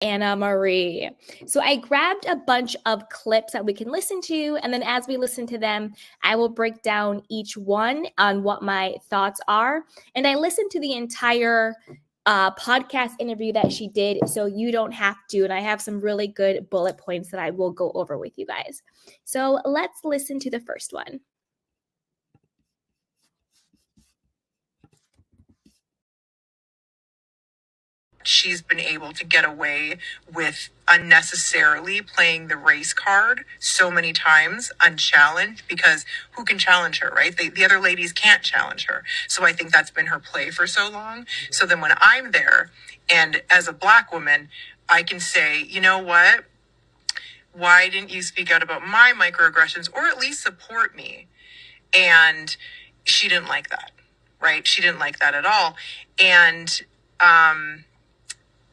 Annemarie. So I grabbed a bunch of clips that we can listen to, and then as we listen to them, I will break down each one on what my thoughts are. And I listened to the entire podcast interview that she did, so you don't have to. And I have some really good bullet points that I will go over with you guys. So let's listen to the first one. She's been able to get away with unnecessarily playing the race card so many times unchallenged, because who can challenge her, right? The other ladies can't challenge her. So I think that's been her play for so long. So then when I'm there, and as a Black woman, I can say, you know what? Why didn't you speak out about my microaggressions, or at least support me? And she didn't like that, right? She didn't like that at all. And,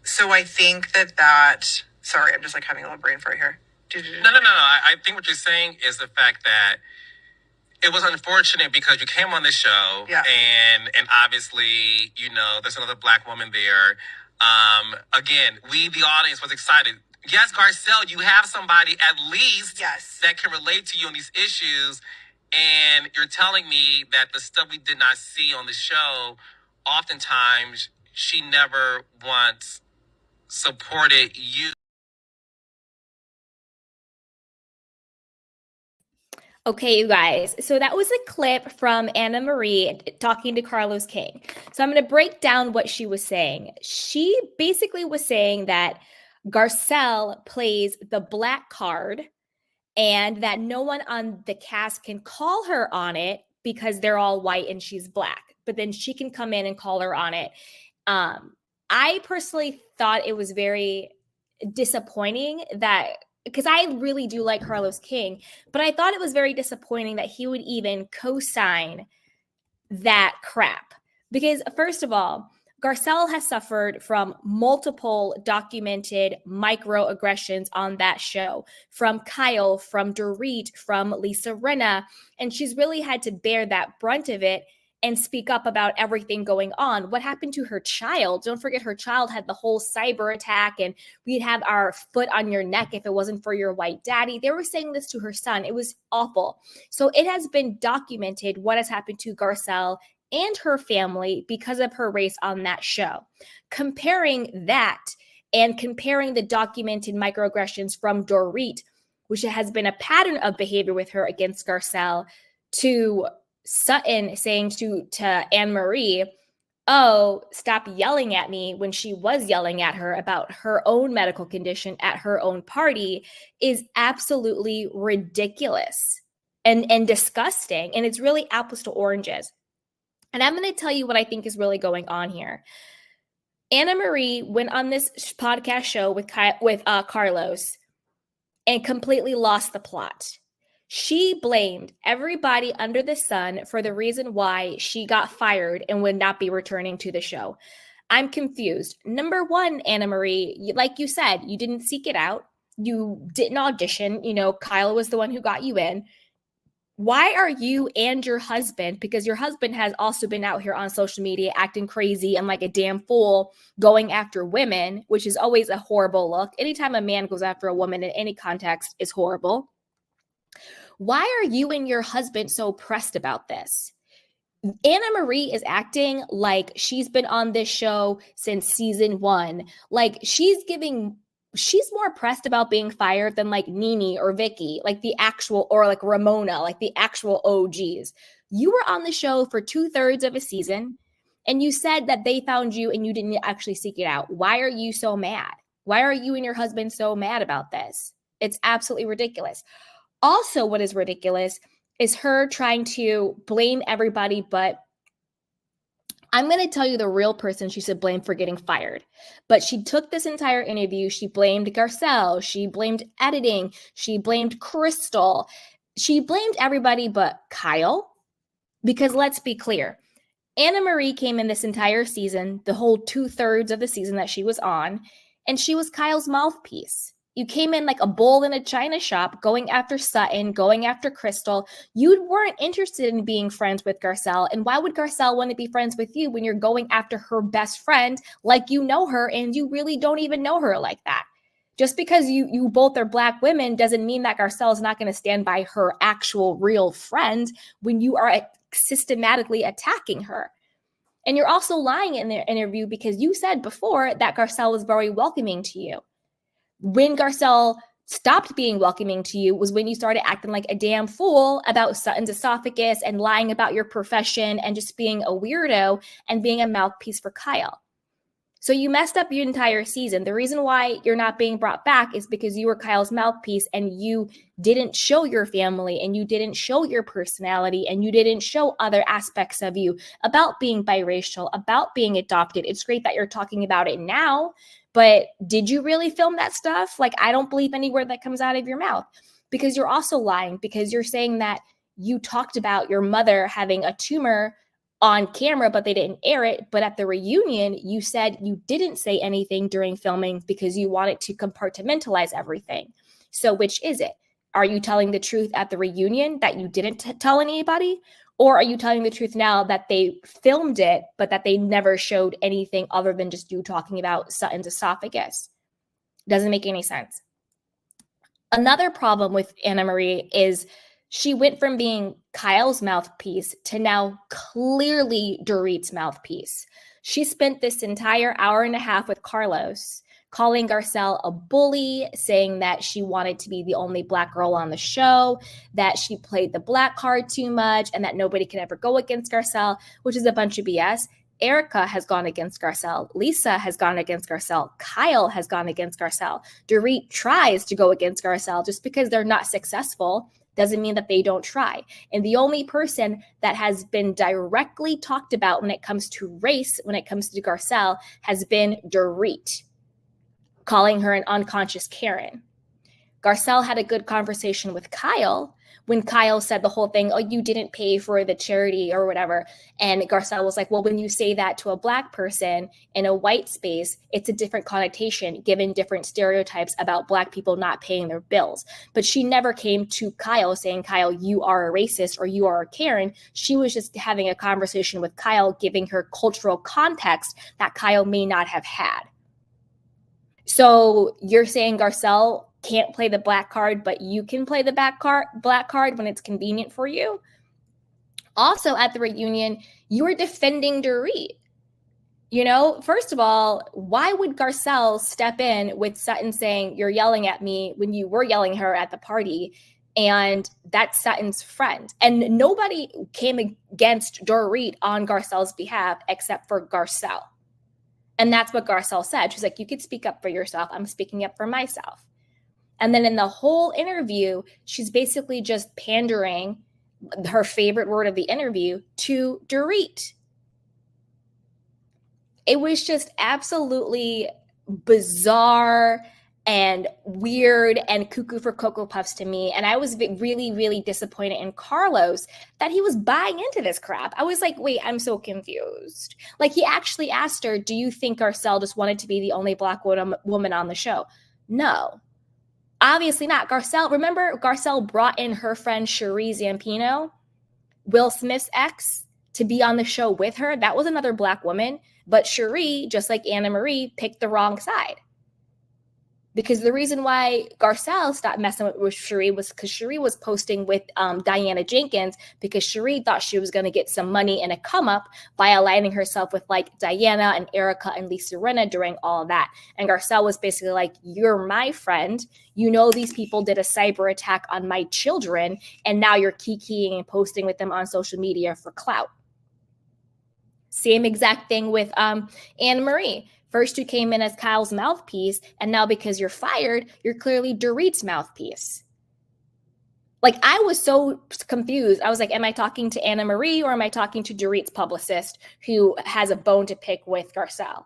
so I think that, sorry, I'm just like having a little brain fart here. No. I think what you're saying is the fact that it was unfortunate because you came on this show, yeah, and obviously, you know, there's another Black woman there. Again, the audience was excited. Yes, Garcelle, you have somebody at least that can relate to you on these issues. And you're telling me that the stuff we did not see on the show, oftentimes she never once supported you. Okay, you guys. So that was a clip from Annemarie talking to Carlos King. So I'm going to break down what she was saying. She basically was saying that Garcelle plays the Black card and that no one on the cast can call her on it because they're all white and she's Black. But then she can come in and call her on it. I personally thought it was very disappointing that, because I really do like Carlos King, but I thought it was very disappointing that he would even co-sign that crap. Because first of all, Garcelle has suffered from multiple documented microaggressions on that show, from Kyle, from Dorit, from Lisa Rinna, and she's really had to bear that brunt of it and speak up about everything going on. What happened to her child? Don't forget, her child had the whole cyber attack, and we'd have our foot on your neck if it wasn't for your white daddy. They were saying this to her son. It was awful. So it has been documented what has happened to Garcelle and her family because of her race on that show. Comparing that and comparing the documented microaggressions from Dorit, which has been a pattern of behavior with her against Garcelle, to Sutton saying to Annemarie, oh, stop yelling at me, when she was yelling at her about her own medical condition at her own party, is absolutely ridiculous and disgusting. And it's really apples to oranges. And I'm going to tell you what I think is really going on here. Annemarie went on this podcast show with Carlos and completely lost the plot. She blamed everybody under the sun for the reason why she got fired and would not be returning to the show. I'm confused. Number one, Annemarie, like you said, you didn't seek it out. You didn't audition. You know, Kyle was the one who got you in. Why are you and your husband, because your husband has also been out here on social media acting crazy and like a damn fool, going after women, which is always a horrible look. Anytime a man goes after a woman in any context is horrible. Why are you and your husband so pressed about this? Annemarie is acting like she's been on this show since season 1. Like she's more pressed about being fired than like Nene or Vicky, like the actual, or like Ramona, like the actual OGs. You were on the show for 2/3 of a season and you said that they found you and you didn't actually seek it out. Why are you so mad? Why are you and your husband so mad about this? It's absolutely ridiculous. Also, what is ridiculous is her trying to blame everybody, but I'm going to tell you the real person she should blame for getting fired. But she took this entire interview. She blamed Garcelle. She blamed editing. She blamed Crystal. She blamed everybody but Kyle. Because let's be clear, Annemarie came in this entire season, the whole 2/3 of the season that she was on, and she was Kyle's mouthpiece. You came in like a bull in a china shop, going after Sutton, going after Crystal. You weren't interested in being friends with Garcelle. And why would Garcelle want to be friends with you when you're going after her best friend like you know her and you really don't even know her like that? Just because you both are Black women doesn't mean that Garcelle is not going to stand by her actual real friend when you are systematically attacking her. And you're also lying in the interview because you said before that Garcelle was very welcoming to you. When Garcelle stopped being welcoming to you was when you started acting like a damn fool about Sutton's esophagus and lying about your profession and just being a weirdo and being a mouthpiece for Kyle. So you messed up your entire season. The reason why you're not being brought back is because you were Kyle's mouthpiece and you didn't show your family and you didn't show your personality and you didn't show other aspects of you about being biracial, about being adopted. It's great that you're talking about it now, but did you really film that stuff? Like, I don't believe any word that comes out of your mouth, because you're also lying, because you're saying that you talked about your mother having a tumor on camera, but they didn't air it. But at the reunion, you said you didn't say anything during filming because you wanted to compartmentalize everything. So which is it? Are you telling the truth at the reunion that you didn't tell anybody? Or are you telling the truth now that they filmed it, but that they never showed anything other than just you talking about Sutton's esophagus? Doesn't make any sense. Another problem with Annemarie is she went from being Kyle's mouthpiece to now clearly Dorit's mouthpiece. She spent this entire hour and a half with Carlos calling Garcelle a bully, saying that she wanted to be the only Black girl on the show, that she played the Black card too much, and that nobody could ever go against Garcelle, which is a bunch of BS. Erica has gone against Garcelle. Lisa has gone against Garcelle. Kyle has gone against Garcelle. Dorit tries to go against Garcelle. Just because they're not successful doesn't mean that they don't try. And the only person that has been directly talked about when it comes to race, when it comes to Garcelle, has been Dorit, calling her an unconscious Karen. Garcelle had a good conversation with Kyle when Kyle said the whole thing, oh, you didn't pay for the charity or whatever. And Garcelle was like, well, when you say that to a Black person in a white space, it's a different connotation given different stereotypes about Black people not paying their bills. But she never came to Kyle saying, Kyle, you are a racist or you are a Karen. She was just having a conversation with Kyle, giving her cultural context that Kyle may not have had. So you're saying Garcelle can't play the Black card, but you can play the Black card when it's convenient for you. Also at the reunion, you were defending Dorit. You know, first of all, why would Garcelle step in with Sutton saying, you're yelling at me, when you were yelling at her at the party? And that's Sutton's friend. And nobody came against Dorit on Garcelle's behalf except for Garcelle. And that's what Garcelle said. She's like, you could speak up for yourself. I'm speaking up for myself. And then in the whole interview, she's basically just pandering, her favorite word of the interview, to Dorit. It was just absolutely bizarre and weird and cuckoo for Cocoa Puffs to me. And I was really, really disappointed in Carlos that he was buying into this crap. I was like, wait, I'm so confused. Like, he actually asked her, do you think Garcelle just wanted to be the only Black woman on the show? No. Obviously not. Remember Garcelle brought in her friend Cherie Zampino, Will Smith's ex, to be on the show with her. That was another Black woman. But Cherie, just like Annemarie, picked the wrong side. Because the reason why Garcelle stopped messing with Cherie was because Cherie was posting with Diana Jenkins, because Cherie thought she was going to get some money and a come up by aligning herself with like Diana and Erica and Lisa Rinna during all of that. And Garcelle was basically like, you're my friend. You know, these people did a cyber attack on my children, and now you're kikiing and posting with them on social media for clout. Same exact thing with Annemarie. First, you came in as Kyle's mouthpiece, and now because you're fired, you're clearly Dorit's mouthpiece. Like, I was so confused. I was like, am I talking to Annemarie or am I talking to Dorit's publicist who has a bone to pick with Garcelle?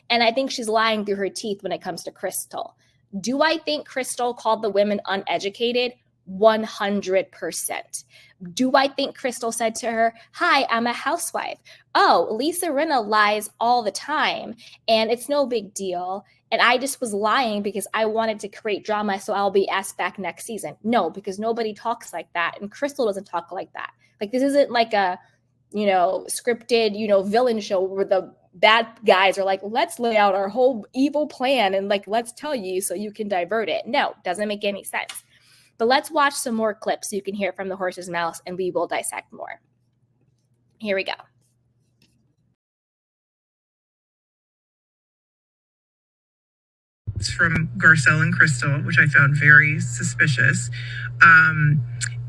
And I think she's lying through her teeth when it comes to Crystal. Do I think Crystal called the women uneducated? 100%. Do I think Crystal said to her, hi, I'm a housewife. Oh, Lisa Rinna lies all the time and it's no big deal. and I just was lying because I wanted to create drama so I'll be asked back next season. No, because nobody talks like that, and Crystal doesn't talk like that. Like, this isn't like a, scripted, villain show where the bad guys are like, let's lay out our whole evil plan and like, let's tell you so you can divert it. No, doesn't make any sense. But let's watch some more clips so you can hear from the horse's mouth and we will dissect more. Here we go. It's from Garcelle and Crystal, which I found very suspicious.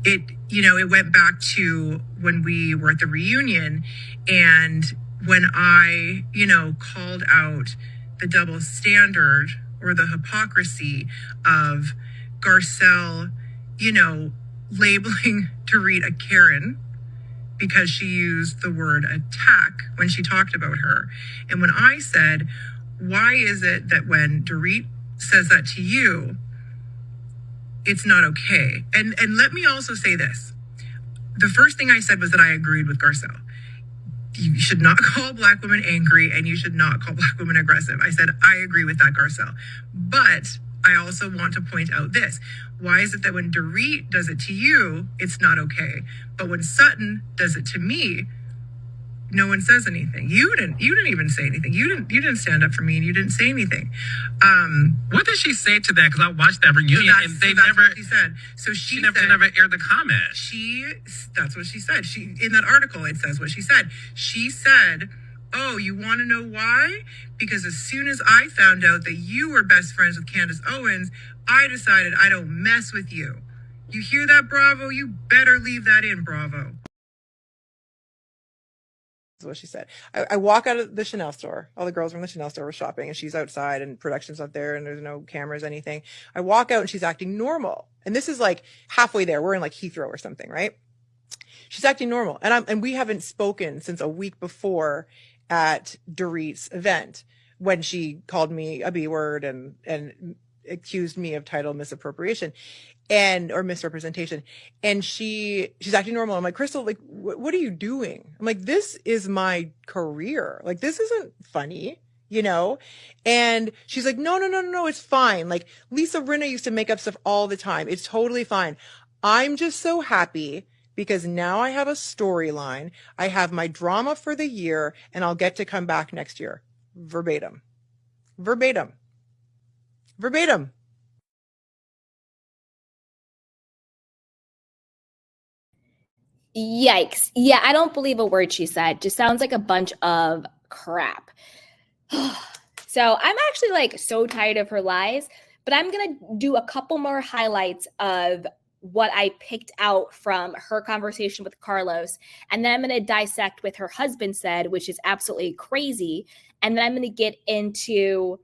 It went back to when we were at the reunion, and when I, called out the double standard or the hypocrisy of Garcelle, labeling Dorit a Karen because she used the word attack when she talked about her. And when I said, why is it that when Dorit says that to you, it's not okay? And let me also say this. The first thing I said was that I agreed with Garcelle. You should not call Black women angry, and you should not call Black women aggressive. I said, I agree with that, Garcelle. But I also want to point out this. Why is it that when Dorit does it to you, it's not okay? But when Sutton does it to me, no one says anything. You didn't even say anything. You didn't stand up for me, and you didn't say anything. What did she say to that? Because I watched that reunion, and they never. What she said. So she never aired the comment. That's what she said. In that article, it says what she said. She said, "Oh, you want to know why? Because as soon as I found out that you were best friends with Candace Owens, I decided I don't mess with you. You hear that, Bravo? You better leave that in, Bravo." Is what she said. I walk out of the Chanel store. All the girls from the Chanel store were shopping, and she's outside, and production's not there, and there's no cameras, anything. I walk out, and she's acting normal. And this is like halfway there. We're in like Heathrow or something, right? She's acting normal. And we haven't spoken since a week before at Dorit's event when she called me a B word and accused me of title misappropriation or misrepresentation. And she's acting normal. I'm like, Crystal, like, what are you doing? I'm like, this is my career. Like, this isn't funny, And she's like, no, it's fine. Like, Lisa Rinna used to make up stuff all the time. It's totally fine. I'm just so happy because now I have a storyline. I have my drama for the year, and I'll get to come back next year. Verbatim. Yikes. Yeah, I don't believe a word she said. Just sounds like a bunch of crap. So I'm actually like so tired of her lies, but I'm going to do a couple more highlights of what I picked out from her conversation with Carlos. And then I'm going to dissect what her husband said, which is absolutely crazy. And then I'm going to get into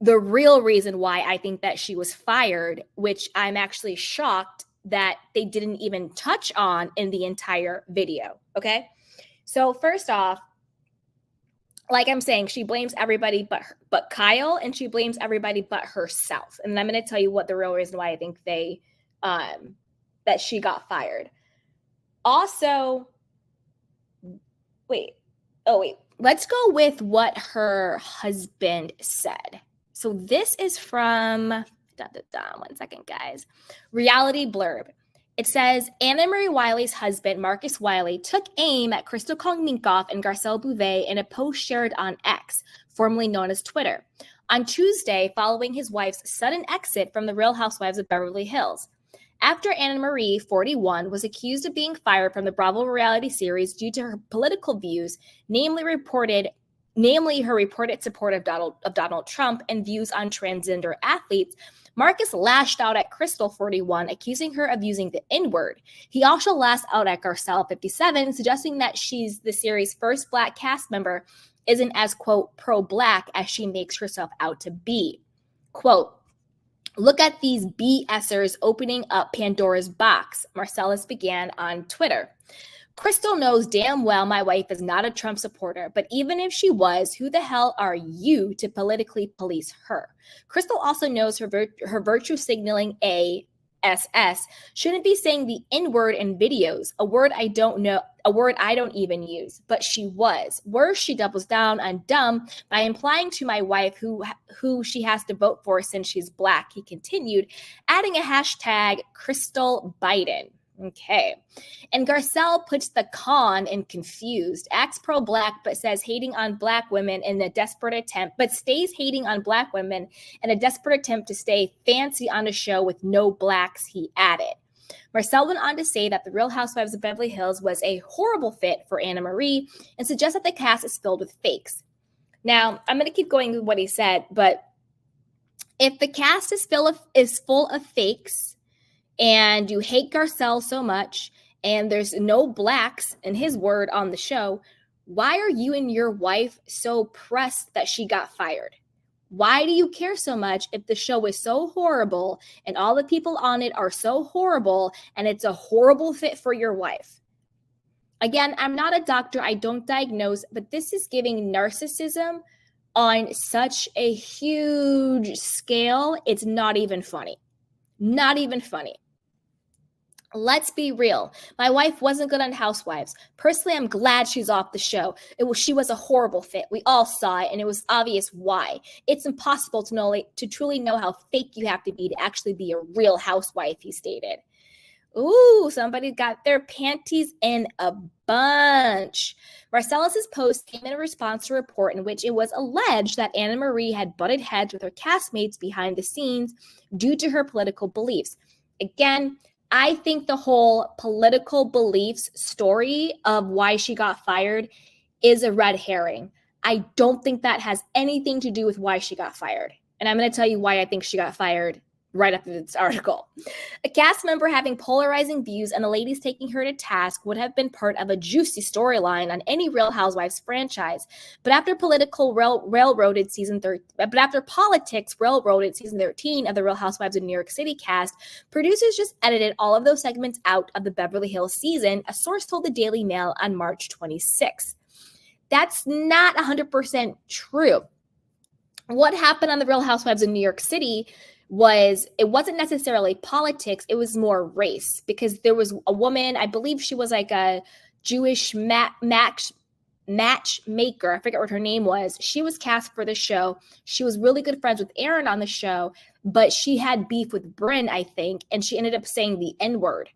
the real reason why I think that she was fired, which I'm actually shocked that they didn't even touch on in the entire video. Okay. So first off, like I'm saying, she blames everybody but Kyle, and she blames everybody but herself. And I'm going to tell you what the real reason why I think that she got fired. Also, let's go with what her husband said. So this is from, one second, guys. Reality Blurb. It says, Annemarie Wiley's husband, Marcus Wiley, took aim at Crystal Kongminkoff and Garcelle Bouvet in a post shared on X, formerly known as Twitter, on Tuesday following his wife's sudden exit from the Real Housewives of Beverly Hills. After Annemarie, 41, was accused of being fired from the Bravo reality series due to her political views, namely her reported support of Donald Trump and views on transgender athletes, Marcus lashed out at Crystal, 41, accusing her of using the N-word. He also lashed out at Garcelle, 57, suggesting that she's the series' first Black cast member isn't as, quote, pro-Black as she makes herself out to be. Quote, look at these BSers opening up Pandora's box, Marcellus began on Twitter. Crystal knows damn well my wife is not a Trump supporter, but even if she was, who the hell are you to politically police her? Crystal also knows her virtue signaling ASS shouldn't be saying the N-word in videos, a word I don't a word I don't even use, but she was. Worse, she doubles down on dumb by implying to my wife who she has to vote for since she's Black. He continued, adding a hashtag Crystal Biden. Okay. And Garcelle puts the con in confused, acts pro-Black, but says hating on Black women in a desperate attempt, but stays hating on Black women in a desperate attempt to stay fancy on a show with no Blacks, he added. Garcelle went on to say that The Real Housewives of Beverly Hills was a horrible fit for Annemarie and suggest that the cast is filled with fakes. Now, I'm going to keep going with what he said, but if the cast is full of fakes, and you hate Garcelle so much, and there's no Blacks, in his word, on the show, why are you and your wife so pressed that she got fired? Why do you care so much if the show is so horrible and all the people on it are so horrible and it's a horrible fit for your wife? Again, I'm not a doctor. I don't diagnose, but this is giving narcissism on such a huge scale. It's not even funny. Not even funny. Let's be real. My wife wasn't good on Housewives. Personally, I'm glad she's off the show. She was a horrible fit. We all saw it, and it was obvious why. It's impossible to truly know how fake you have to actually be a real housewife, he stated. Ooh, somebody got their panties in a bunch. Marcellus' post came in response to a report in which it was alleged that Annemarie had butted heads with her castmates behind the scenes due to her political beliefs. Again, I think the whole political beliefs story of why she got fired is a red herring. I don't think that has anything to do with why she got fired. And I'm going to tell you why I think she got fired right after this article. A cast member having polarizing views and the ladies taking her to task would have been part of a juicy storyline on any Real Housewives franchise. But after politics railroaded season 13 of the Real Housewives of New York City cast, producers just edited all of those segments out of the Beverly Hills season, a source told the Daily Mail on March 26th. That's not 100% true. What happened on the Real Housewives of New York City it wasn't necessarily politics, it was more race, because there was a woman, I believe she was like a Jewish matchmaker, I forget what her name was. She was cast for the show. She was really good friends with Aaron on the show, but she had beef with Brynn, I think, and she ended up saying the N-word.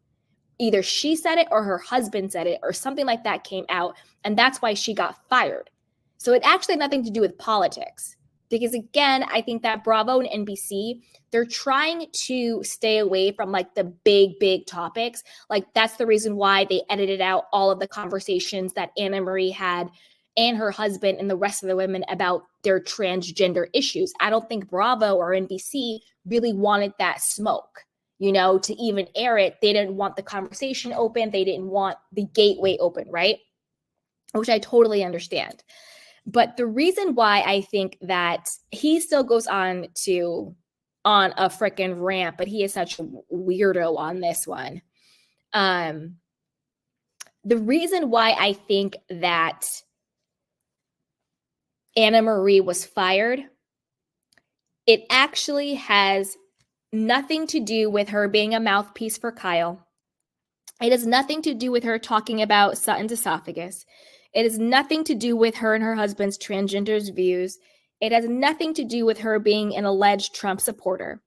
Either she said it or her husband said it or something like that came out, and that's why she got fired. So it actually had nothing to do with politics. Because again, I think that Bravo and NBC, they're trying to stay away from like the big topics. Like that's the reason why they edited out all of the conversations that Annemarie had and her husband and the rest of the women about their transgender issues. I don't think Bravo or NBC really wanted that smoke, to even air it. They didn't want the conversation open. They didn't want the gateway open, right? Which I totally understand. But the reason why I think that he still goes on a freaking rant, but he is such a weirdo on this one. The reason why I think that Annemarie was fired, it actually has nothing to do with her being a mouthpiece for Kyle. It has nothing to do with her talking about Sutton's esophagus. It has nothing to do with her and her husband's transgender's views. It has nothing to do with her being an alleged Trump supporter.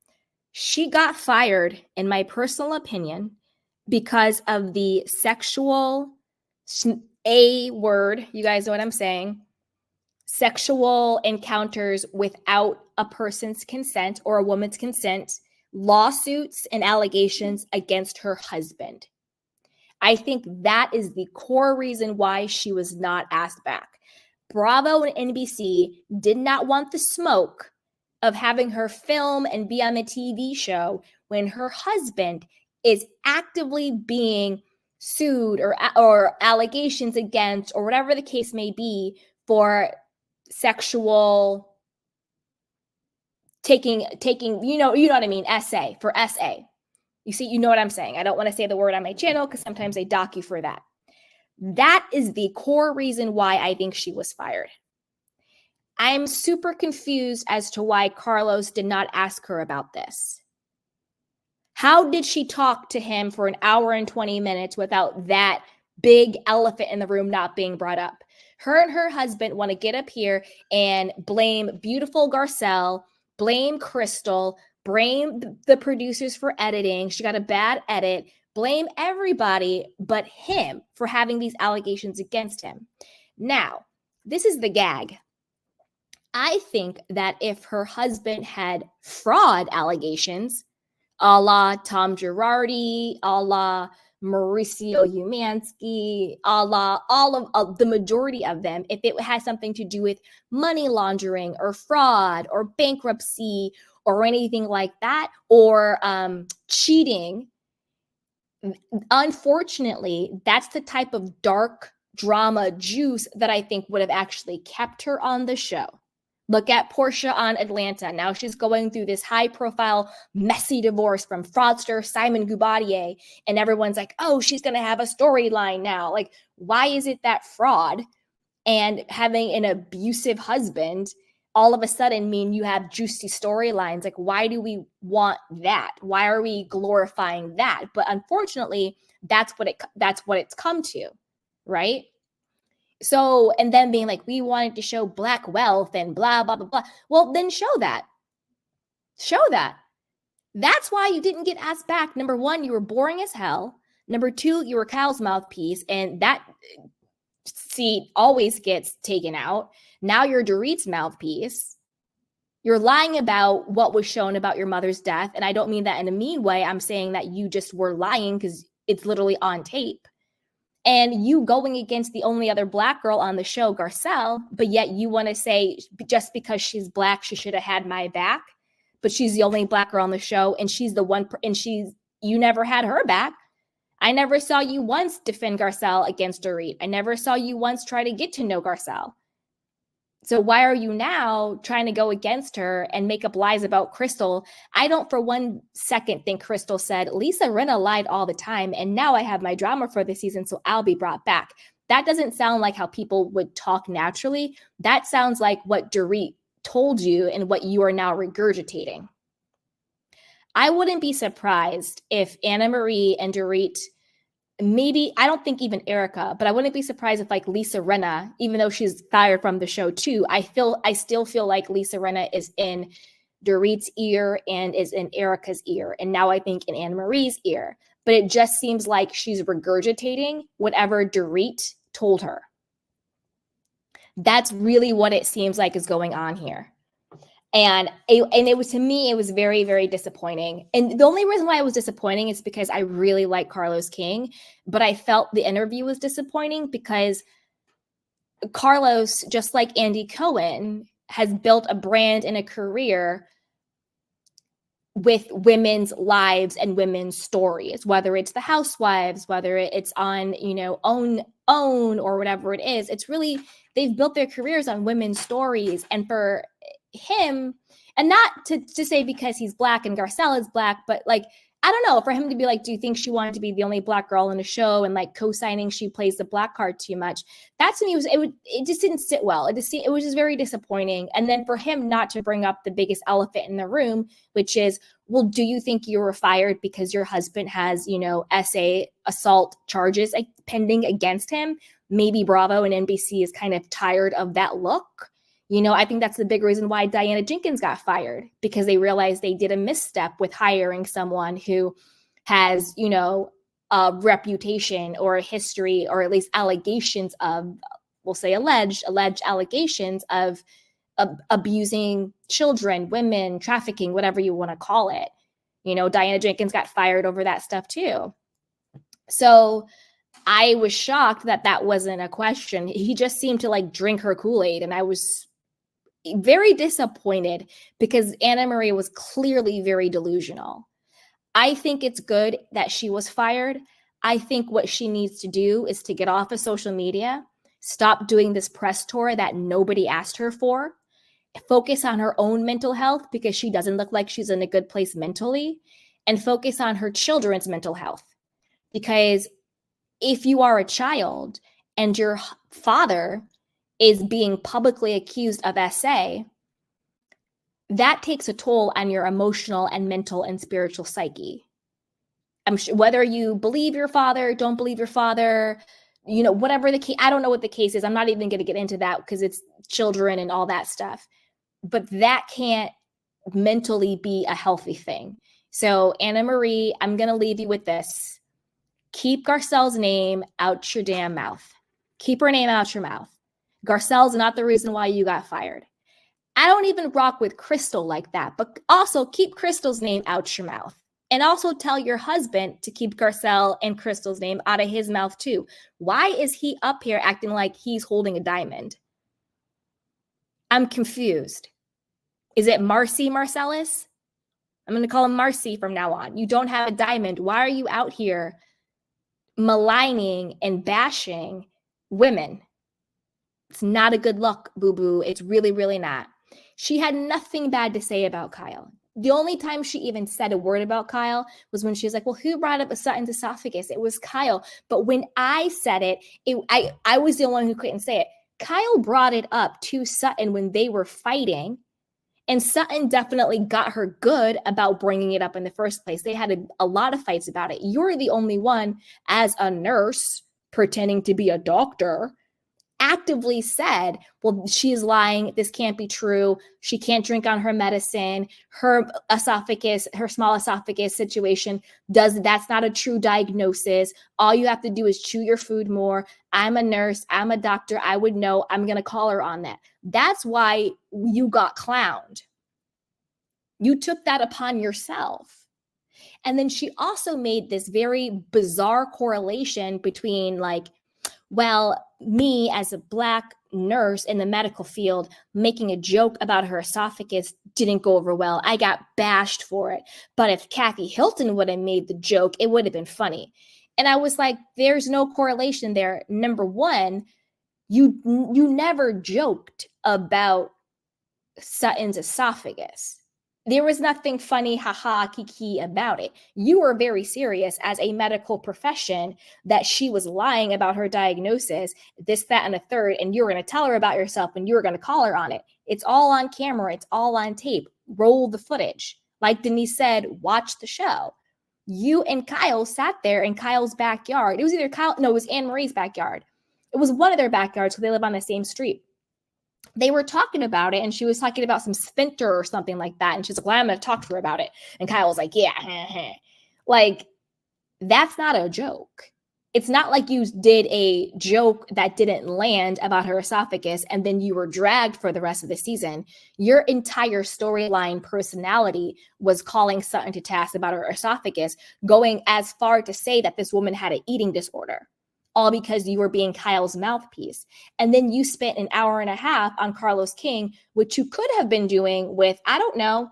She got fired, in my personal opinion, because of the sexual, A word, you guys know what I'm saying, sexual encounters without a person's consent or a woman's consent, lawsuits and allegations against her husband. I think that is the core reason why she was not asked back. Bravo and NBC did not want the smoke of having her film and be on the TV show when her husband is actively being sued or allegations against, or whatever the case may be, for sexual taking, you know what I mean, SA. You see, you know what I'm saying. I don't want to say the word on my channel because sometimes they dock you for that. That is the core reason why I think she was fired. I'm super confused as to why Carlos did not ask her about this. How did she talk to him for an hour and 20 minutes without that big elephant in the room not being brought up. Her and her husband want to get up here and blame beautiful Garcelle, blame Crystal, blame the producers for editing. She got a bad edit, blame everybody but him for having these allegations against him. Now, this is the gag. I think that if her husband had fraud allegations, a la Tom Girardi, a la Mauricio Umansky, a la all of the majority of them, if it has something to do with money laundering or fraud or bankruptcy or anything like that, or cheating, unfortunately, that's the type of dark drama juice that I think would have actually kept her on the show. Look at Portia on Atlanta. Now she's going through this high-profile, messy divorce from fraudster Simon Gubadier, and everyone's like, oh, she's going to have a storyline now. Like, why is it that fraud and having an abusive husband all of a sudden mean you have juicy storylines? Like, why do we want that? Why are we glorifying that? But unfortunately, that's what it's come to, right? So, and then being like, we wanted to show Black wealth and blah, blah, blah, blah. Well, then show that. Show that. That's why you didn't get asked back. Number one, you were boring as hell. Number two, you were Kyle's mouthpiece, and that seat always gets taken out. Now you're Dorit's mouthpiece. You're lying about what was shown about your mother's death. And I don't mean that in a mean way. I'm saying that you just were lying because it's literally on tape. And you going against the only other Black girl on the show, Garcelle, but yet you want to say just because she's Black, she should have had my back. But she's the only Black girl on the show, and she's the one, and you never had her back. I never saw you once defend Garcelle against Dorit. I never saw you once try to get to know Garcelle. So why are you now trying to go against her and make up lies about Crystal? I don't for 1 second think Crystal said, Lisa Rinna lied all the time, and now I have my drama for the season, so I'll be brought back. That doesn't sound like how people would talk naturally. That sounds like what Dorit told you and what you are now regurgitating. I wouldn't be surprised if Annemarie and Dorit, maybe, I don't think even Erica, but I wouldn't be surprised if like Lisa Rinna, even though she's fired from the show too, I still feel like Lisa Rinna is in Dorit's ear and is in Erica's ear. And now I think in Annemarie's ear, but it just seems like she's regurgitating whatever Dorit told her. That's really what it seems like is going on here. And it was, to me, it was very, very disappointing. And the only reason why it was disappointing is because I really like Carlos King, but I felt the interview was disappointing because Carlos, just like Andy Cohen, has built a brand and a career with women's lives and women's stories, whether it's the Housewives, whether it's on, OWN or whatever it is. It's really, they've built their careers on women's stories. And for him, and not to say because he's Black and Garcelle is Black, but like, I don't know, for him to be like, do you think she wanted to be the only Black girl in the show and like co-signing she plays the Black card too much? That to me it just didn't sit well. It was just very disappointing. And then for him not to bring up the biggest elephant in the room, which is, well, do you think you were fired because your husband has, SA assault charges pending against him? Maybe Bravo and NBC is kind of tired of that look. I think that's the big reason why Diana Jenkins got fired, because they realized they did a misstep with hiring someone who has, a reputation or a history, or at least allegations of, we'll say alleged allegations of abusing children, women, trafficking, whatever you want to call it. Diana Jenkins got fired over that stuff too. So I was shocked that wasn't a question. He just seemed to like drink her Kool-Aid, and I was very disappointed because Annemarie was clearly very delusional. I think it's good that she was fired. I think what she needs to do is to get off of social media, stop doing this press tour that nobody asked her for, focus on her own mental health because she doesn't look like she's in a good place mentally, and focus on her children's mental health. Because if you are a child and your father is being publicly accused of SA, that takes a toll on your emotional and mental and spiritual psyche. I'm sure whether you believe your father, don't believe your father, whatever the case, I don't know what the case is. I'm not even going to get into that because it's children and all that stuff. But that can't mentally be a healthy thing. So Annemarie, I'm going to leave you with this. Keep Garcelle's name out your damn mouth. Keep her name out your mouth. Garcelle's not the reason why you got fired. I don't even rock with Crystal like that, but also keep Crystal's name out your mouth. And also tell your husband to keep Garcelle and Crystal's name out of his mouth too. Why is he up here acting like he's holding a diamond? I'm confused. Is it Marcy Marcellus? I'm going to call him Marcy from now on. You don't have a diamond. Why are you out here maligning and bashing women? It's not a good look, boo-boo. It's really, really not. She had nothing bad to say about Kyle. The only time she even said a word about Kyle was when she was like, well, who brought up Sutton's esophagus? It was Kyle. But when I said it, I was the only one who couldn't say it. Kyle brought it up to Sutton when they were fighting. And Sutton definitely got her good about bringing it up in the first place. They had a lot of fights about it. You're the only one, as a nurse pretending to be a doctor, actively said, well, she's lying. This can't be true. She can't drink on her medicine. Her esophagus, her small esophagus situation, that's not a true diagnosis. All you have to do is chew your food more. I'm a nurse. I'm a doctor. I would know. I'm going to call her on that. That's why you got clowned. You took that upon yourself. And then she also made this very bizarre correlation between well, me as a Black nurse in the medical field making a joke about her esophagus didn't go over well. I got bashed for it. But if Kathy Hilton would have made the joke, it would have been funny. And I was like, there's no correlation there. Number one, you never joked about Sutton's esophagus. There was nothing funny, haha, kiki about it. You were very serious as a medical profession that she was lying about her diagnosis, this, that, and a third, and you were going to tell her about yourself and you were going to call her on it. It's all on camera. It's all on tape. Roll the footage. Like Denise said, watch the show. You and Kyle sat there in Kyle's backyard. It was either it was Annemarie's backyard. It was one of their backyards because they live on the same street. They were talking about it, and she was talking about some sphincter or something like that. And she's like, well, I'm going to talk to her about it. And Kyle was like, yeah. That's not a joke. It's not like you did a joke that didn't land about her esophagus, and then you were dragged for the rest of the season. Your entire storyline personality was calling Sutton to task about her esophagus, going as far to say that this woman had an eating disorder. All because you were being Kyle's mouthpiece. And then you spent an hour and a half on Carlos King, which you could have been doing with, I don't know.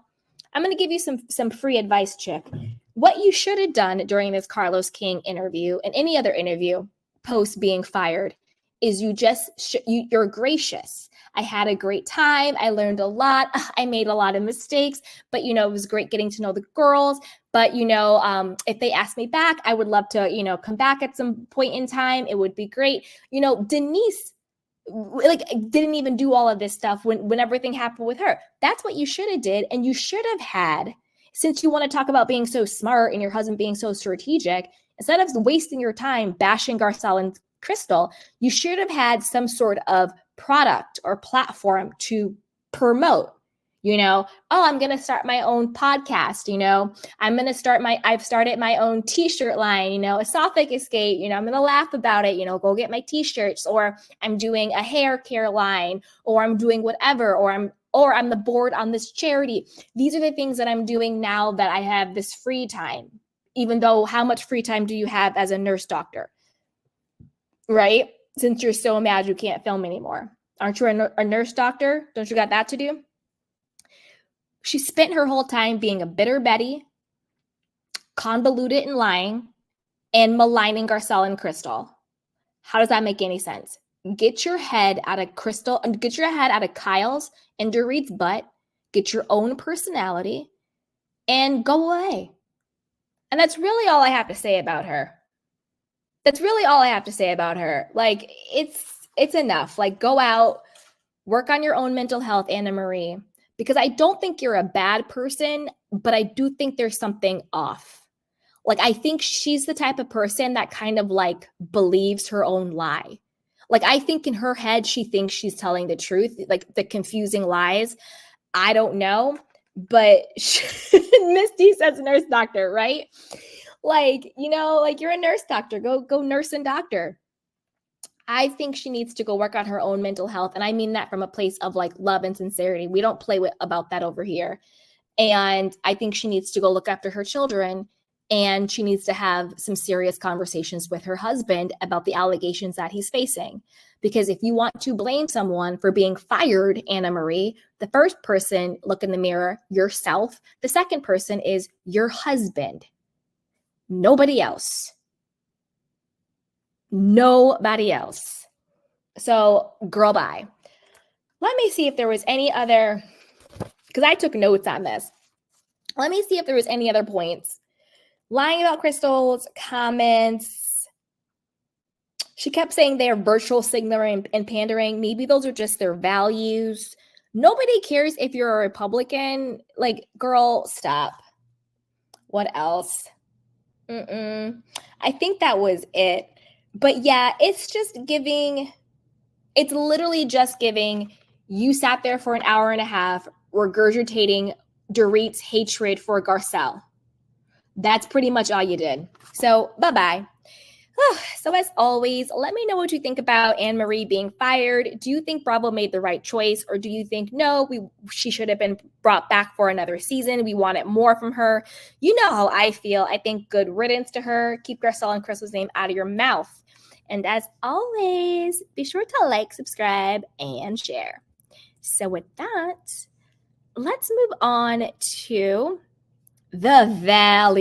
I'm going to give you some free advice, Chick. What you should have done during this Carlos King interview and any other interview post being fired is you're gracious. I had a great time. I learned a lot. I made a lot of mistakes, but, it was great getting to know the girls. But, if they ask me back, I would love to, come back at some point in time. It would be great. Denise, didn't even do all of this stuff when everything happened with her. That's what you should have did. And you should have had, since you want to talk about being so smart and your husband being so strategic, instead of wasting your time bashing Garcelle and Crystal, you should have had some sort of product or platform to promote. I'm going to start my own podcast. I've started my own t-shirt line, esophagus gate, I'm going to laugh about it, go get my t-shirts, or I'm doing a hair care line, or I'm doing whatever, or I'm the board on this charity. These are the things that I'm doing now that I have this free time, even though how much free time do you have as a nurse doctor, right? Since you're so mad you can't film anymore. Aren't you a nurse doctor? Don't you got that to do? She spent her whole time being a bitter Betty, convoluted and lying, and maligning Garcelle and Crystal. How does that make any sense? Get your head out of Crystal, and get your head out of Kyle's and Dorit's butt, get your own personality, and go away. And that's really all I have to say about her. It's enough. Go out, work on your own mental health, Annemarie. Because I don't think you're a bad person, but I do think there's something off. Like, I think she's the type of person that kind of like believes her own lie. Like, I think in her head, she thinks she's telling the truth, like the confusing lies. I don't know, but Misty says nurse doctor, right? Like, you know, like you're a nurse doctor, go nurse and doctor. I think she needs to go work on her own mental health. And I mean that from a place of like love and sincerity. We don't play about that over here. And I think she needs to go look after her children, and she needs to have some serious conversations with her husband about the allegations that he's facing. Because if you want to blame someone for being fired, Annemarie, the first person, look in the mirror, yourself. The second person is your husband. Nobody else. Nobody else. So, girl, bye. Let me see if there was any other, because I took notes on this. Let me see if there was any other points. Lying about crystals, comments. She kept saying they are virtual signaling and pandering. Maybe those are just their values. Nobody cares if you're a Republican. Like, girl, stop. What else? I think that was it. But yeah, it's literally just giving, you sat there for an hour and a half regurgitating Dorit's hatred for Garcelle. That's pretty much all you did. So bye-bye. So as always, let me know what you think about Annemarie being fired. Do you think Bravo made the right choice, or do you think no, she should have been brought back for another season? We wanted more from her. You know how I feel. I think good riddance to her. Keep Garcelle and Crystal's name out of your mouth. And as always, be sure to like, subscribe, and share. So with that, let's move on to the Valley.